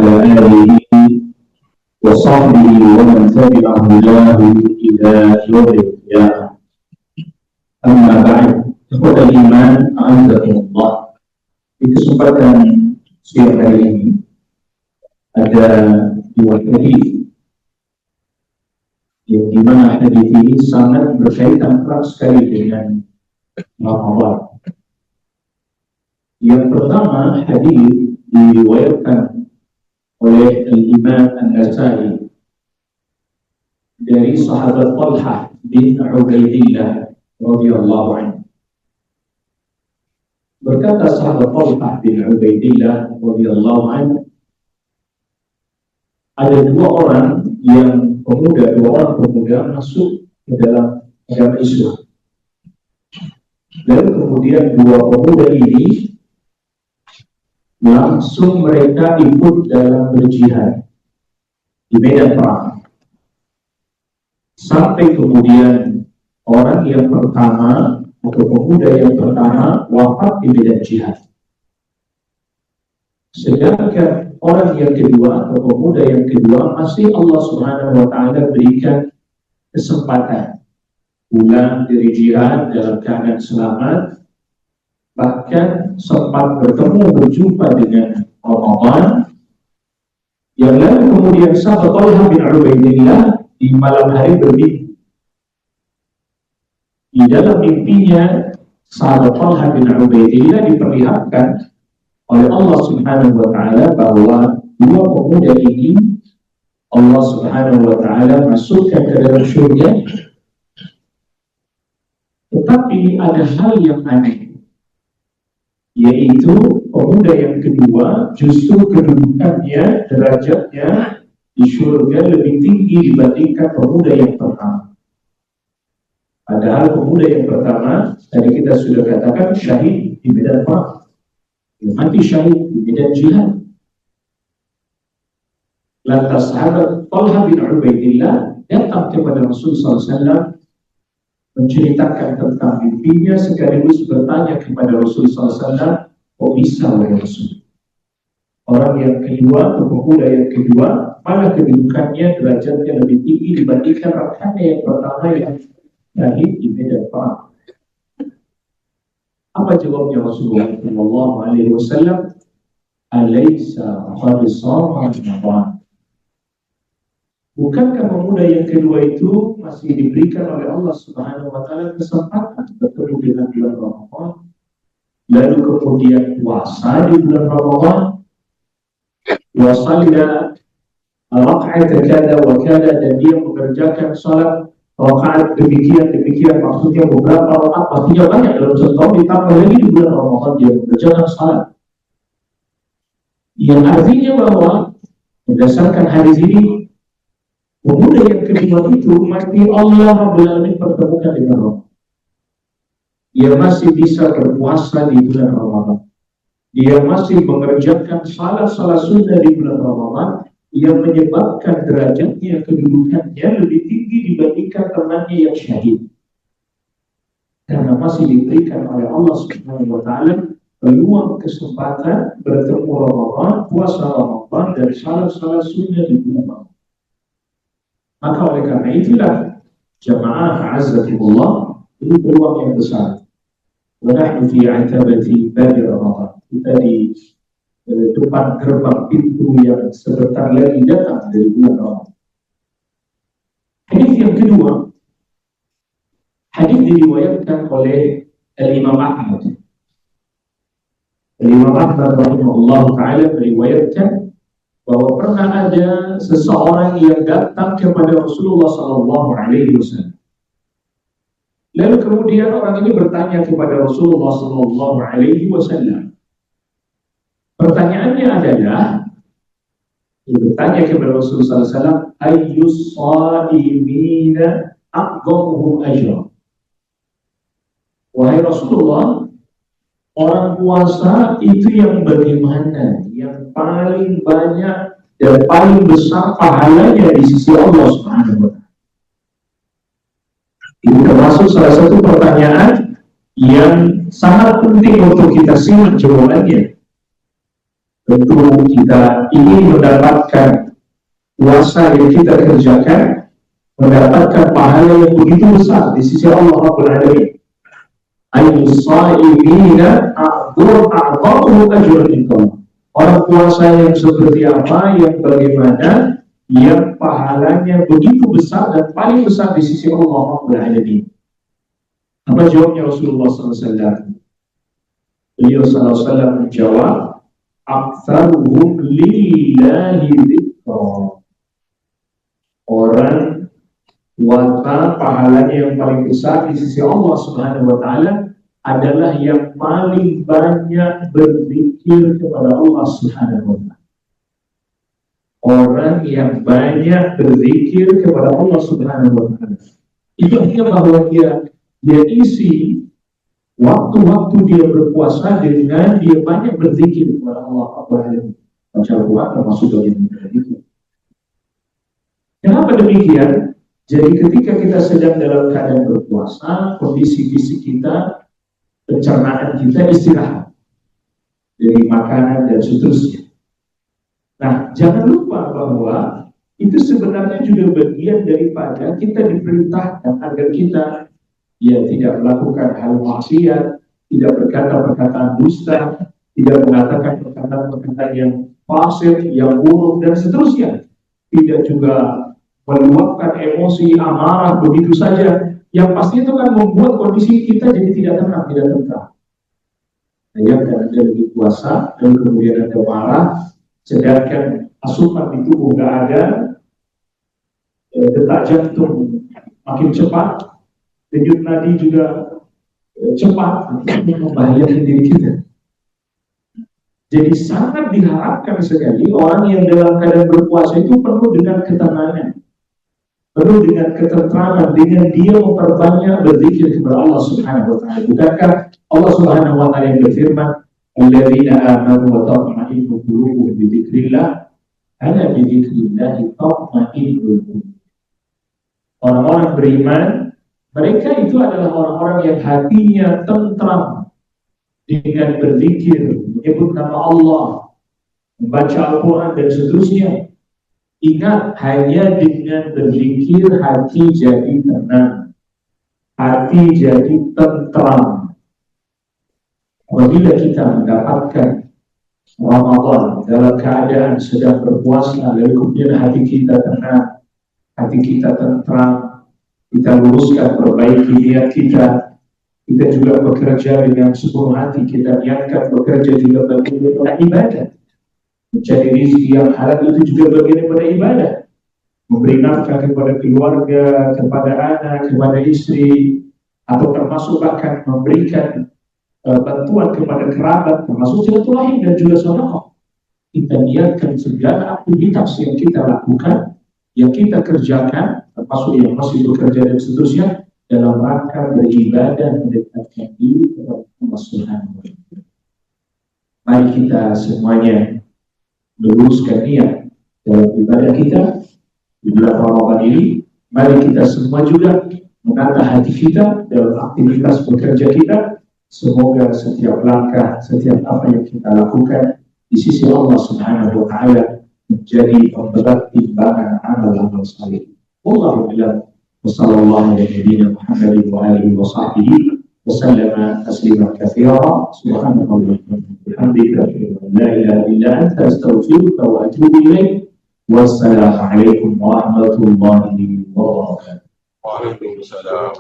وعلى آله وصحبه ومن تبع هداه إلى يوم القيامة. أما بعد، ikhwah iman, a'azakumullah. Di kesempatan siang hari ini ada dua hadis yang dimana hadis ini sangat berkaitan erat sekali dengan Ramadan. Yang pertama, hadis diriwayatkan oleh Imam An-Nasa'i dari sahabat Talha bin Ubaidillah radhiyallahu anhu. Berkata sahabat Talha bin Ubaidillah radhiyallahu anhu, ada dua orang pemuda masuk ke dalam agama Islam. Dan kemudian dua pemuda ini langsung mereka ikut dalam berjihad di medan perang. Sampai kemudian orang yang pertama atau pemuda yang pertama wafat di medan jihad. Sedangkan orang yang kedua atau pemuda yang kedua masih Allah Subhanahu wa Ta'ala berikan kesempatan pulang dari jihad dalam keadaan selamat, bahkan sempat berjumpa dengan Ramadan. Yang lalu kemudian sahabat Talha bin Ubaidillah di malam hari bermimpi. Di dalam mimpinya sahabat Talha bin Ubaidillah diperlihatkan oleh Allah Subhanahu wa Ta'ala bahwa dua pemuda ini Allah Subhanahu wa Ta'ala masukkan ke dalam surga. Tetapi ada hal yang aneh, yaitu pemuda yang kedua justru kedudukannya, derajatnya di surga lebih tinggi dibandingkan pemuda yang pertama. Padahal pemuda yang pertama tadi kita sudah katakan syahid di medan perang, mati syahid di medan jihad. Lantas sahabat Talha bin Ubaidillah datang kepada Rasulullah SAW menceritakan tentang mimpinya sekaligus bertanya kepada Rasulullah SAW, "Oh bisa wahai Rasul, orang yang kedua atau pemuda yang kedua malah kedudukannya, derajatnya lebih tinggi dibandingkan rekannya yang pertama yang syahid di medan perang." Apa jawabnya Rasulullah SAW? "Alaysa qad shama Ramadan?" Bukankah pemuda yang kedua itu masih diberikan oleh Allah Subhanahu wa Ta'ala kesempatan bertemu dengan bulan Ramadan, lalu kemudian puasa di bulan Ramadan, wasalla rakaat kada wa kada, dan dia mengerjakan salat rakaat demikian maksudnya beberapa rakaat, maksudnya banyak dalam setahun, ditambah lagi di bulan Ramadan dia mengerjakan salat. Yang artinya bahwa berdasarkan hadis ini, pemuda yang kedua itu masih Allah Rabbul Alamin pertemukan dengan Ramadan. Dia masih bisa berpuasa di bulan Ramadan. Dia masih mengerjakan salat sunnah di bulan Ramadan yang menyebabkan derajatnya, kedudukannya lebih tinggi dibandingkan temannya yang syahid. Karena masih diberikan oleh Allah Subhanahu wa Ta'ala peluang kesempatan bertemu Ramadan, puasa Ramadan, dan salat sunnah di bulan Ramadan. Maka oleh karena itulah jamaah a'azzakumullah, ini peluang yang besar. Wa nahnu fi 'atabati babi Ramadan. Kita di depan gerbang pintu yang sebentar lagi datang dari bulan Ramadan. Hadis yang kedua, hadis diriwayatkan oleh Imam Ahmad. Imam Ahmad rahimahullah ta'ala meriwayatkan bahwa pernah ada seseorang yang datang kepada Rasulullah SAW. Lalu kemudian orang ini bertanya kepada Rasulullah SAW. Pertanyaannya adalah, dia bertanya kepada Rasulullah SAW, "Ayyus sha'imina a'dhamuhum ajra?" Wahai Rasulullah, orang puasa itu yang bagaimana, yang paling banyak dan paling besar pahalanya di sisi Allah Subhanahu wa Ta'ala? Ini termasuk salah satu pertanyaan yang sangat penting untuk kita simak jawabannya. tentu kita ingin mendapatkan puasa yang kita kerjakan, mendapatkan pahala yang begitu besar di sisi Allah Rabbul Alamin. Al-Shaimina a'dhamu ajran indallah. Orang puasa yang seperti apa, yang bagaimana, yang pahalanya begitu besar dan paling besar di sisi Allah Rabbul Alamin. Apa jawabnya Rasulullah SAW? Beliau SAW menjawab, aktsaruhum lillahi dzikra. Orang puasa pahalanya yang paling besar di sisi Allah Subhanahu wa taala adalah yang paling banyak berzikir kepada Allah Subhanahu wa taala. Orang yang banyak berzikir kepada Allah Subhanahu wa taala. Itu artinya bahwa dia isi waktu-waktu dia berpuasa dengan dia banyak berzikir kepada Allah Subhanahu wa taala. Baca Al-Quran termasuk bagian dari itu. Kenapa demikian? Jadi ketika kita sedang dalam keadaan berpuasa, kondisi fisik kita, pencernaan kita istirahat dari makanan dan seterusnya. Nah, jangan lupa bahwa itu sebenarnya juga bagian daripada kita diperintahkan agar kita tidak melakukan hal maksiat, tidak berkata perkataan dusta, tidak mengatakan perkataan-perkataan yang fasik, yang buruk dan seterusnya. Tidak juga meluapkan emosi, amarah begitu saja, yang pasti itu kan membuat kondisi kita jadi tidak tenang, tidak tentram. Kan ada lagi puasa, dan kemudian ada marah, sedangkan asupan di tubuh nggak ada, detak jantung makin cepat, denyut nadi juga cepat, membahayakan diri kita. Jadi sangat diharapkan sekali orang yang dalam keadaan berpuasa itu penuh dengan ketenangan, penuh dengan ketentraman, dengan dia memperbanyak berzikir kepada Allah Subhanahu wa taala. Bukankah Allah Subhanahu wa taala yang berfirman, "Alladzina amanu wa tatma'innu qulubuhum bi dzikrillah, ala bi dzikrillah tatma'innul qulub." Orang-orang beriman, mereka itu adalah orang-orang yang hatinya tentram dengan berzikir, menyebut nama Allah, membaca Al-Quran dan seterusnya. Ingat, hanya dengan berzikir hati jadi tenang, hati jadi tentram. Apabila kita mendapatkan Ramadan dalam keadaan sedang berpuasa, lalu kemudian hati kita tenang, hati kita tentram, kita luruskan, perbaiki niat kita juga bekerja dengan sepenuh hati, kita niatkan bekerja juga bagian daripada ibadah. Mencari rezeki yang halal itu juga bagian daripada ibadah. Memberi nafkah kepada keluarga, kepada anak, kepada istri, atau termasuk bahkan memberikan bantuan kepada kerabat, termasuk silaturahim dan juga sedekah. Kita niatkan segala aktivitas yang kita lakukan, yang kita kerjakan, termasuk yang masih bekerja dan seterusnya, dalam rangka beribadah mendekatkan diri kepada Allah Subhanahu wa taala. Mari kita semuanya meluruskan niat dalam ibadah kita di bulan Ramadan ini. Mari kita semua juga menata hati kita dalam aktivitas bekerja kita. Semoga setiap langkah, setiap apa yang kita lakukan di sisi Allah Subhanahu wa taala menjadi pemberat timbangan amal-amal saleh. Wallahu a'lam. Wassallallahu ala nabiyyina Muhammadin wa alihi wa sahbihi wa sallama tasliman katsira. Subhanallah bihamdika la ilaha illa anta astaghfiruka wa atubu ilaik. Wassalamu alaikum warahmatullahi wabarakatuh. Waalaikumsalam.